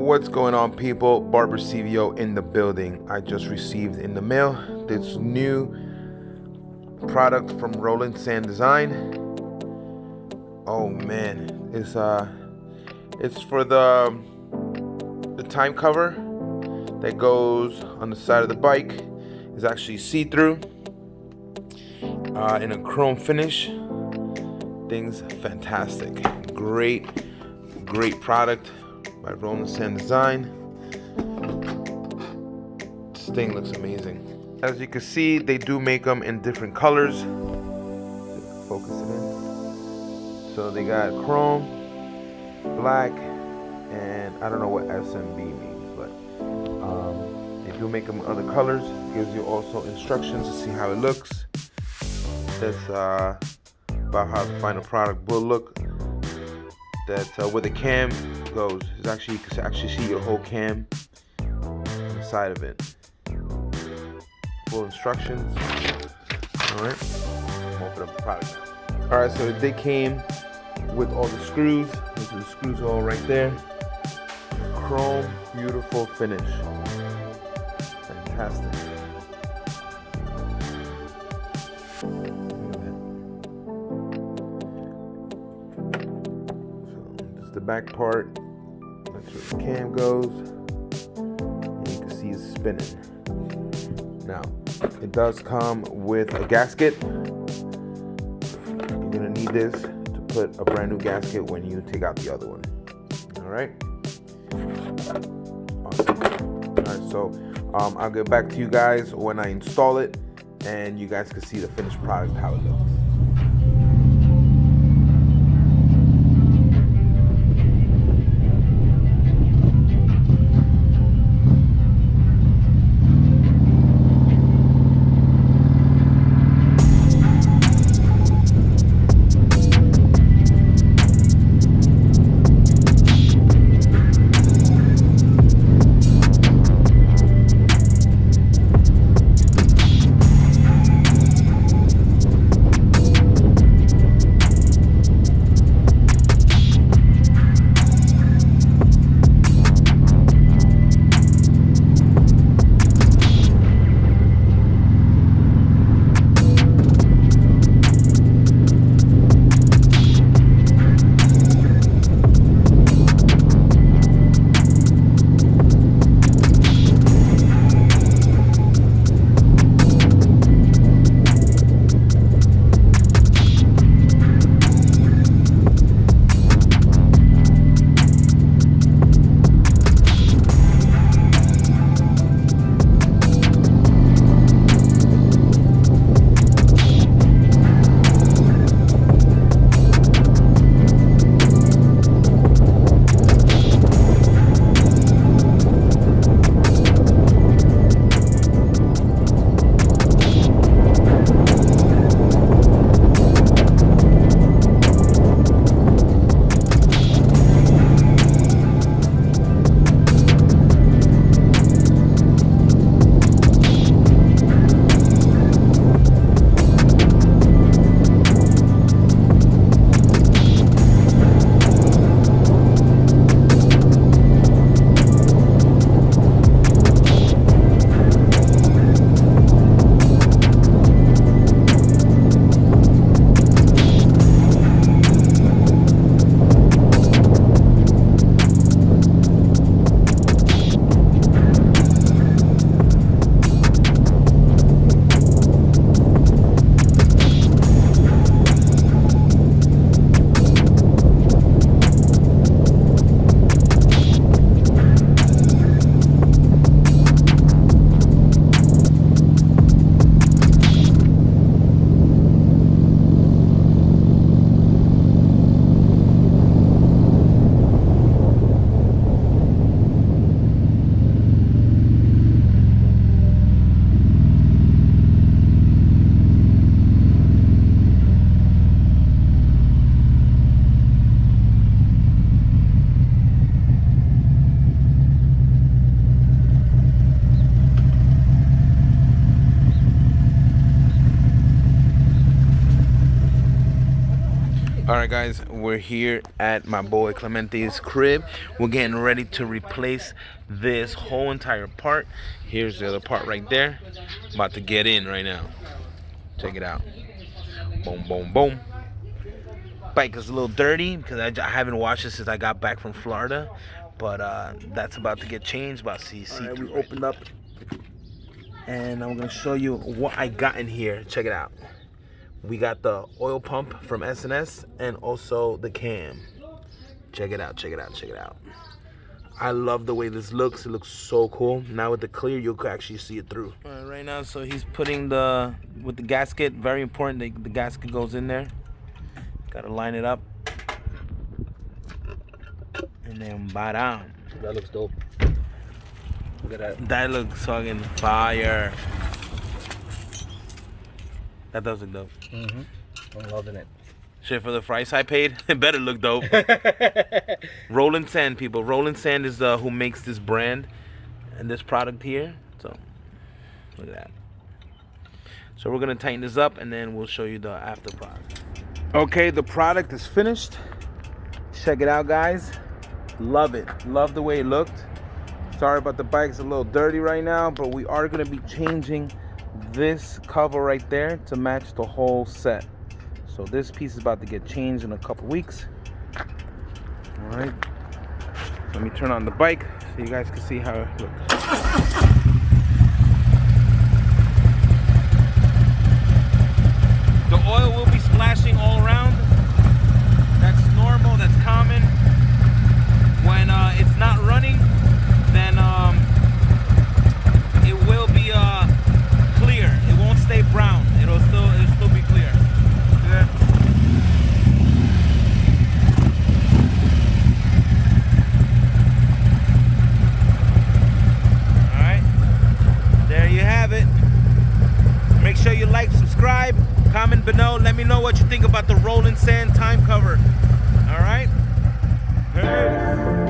What's going on, people? Barber CVO in the building. I just received in the mail this new product from Roland Sands Design. Oh man, it's for the time cover that goes on the side of the bike. It's actually see-through in a chrome finish. Thing's fantastic. Great product by Roland Sands Design. This thing looks amazing. As you can see, they do make them in different colors. Focus it in. So they got chrome, black, and I don't know what SMB means, but they do make them in other colors. Gives you also instructions to see how it looks. That's about how the final product will look. That's where the cam goes. It's actually, you can actually see your whole cam on the side of it. Full instructions. Alright, open up the product. Alright, so they came with all the screws. These are the screws all right there. Chrome, beautiful finish. Fantastic. The back part, that's where the cam goes, and you can see it's spinning. Now, it does come with a gasket. You're gonna need this to put a brand new gasket when you take out the other one. All right. Awesome. All right, so I'll get back to you guys when I install it, and you guys can see the finished product, how it looks. Alright guys, we're here at my boy Clemente's crib. We're getting ready to replace this whole entire part. Here's the other part right there. About to get in right now. Check it out. Boom, boom, boom. Bike is a little dirty because I haven't washed it since I got back from Florida. But that's about to get changed. About to see right, we opened up. And I'm going to show you what I got in here. Check it out. We got the oil pump from S&S and also the cam. Check it out, check it out, check it out. I love the way this looks. It looks so cool. Now with the clear, you can actually see it through. All right now, so he's putting with the gasket, very important, the gasket goes in there. Gotta line it up. And then down. That looks dope. Look at that. That looks fucking fire. That does look dope. I'm loving it. Shit, for the price I paid, it better look dope. Roland Sands, people. Roland Sands is who makes this brand and this product here. So, look at that. So we're going to tighten this up and then we'll show you the after product. Okay, the product is finished. Check it out, guys. Love it. Love the way it looked. Sorry about the bike. It's a little dirty right now, but we are going to be changing this cover right there to match the whole set. So this piece is about to get changed in a couple weeks. All right, let me turn on the bike so you guys can see how it looks. The oil will be splashing all around. That's normal, that's common. When it's not running, then it will be clear. It won't stay brown. It'll still be clear. See that? All right. There you have it. Make sure you like, subscribe, comment below. Let me know what you think about the Roland Sands time cover. All right. Hey.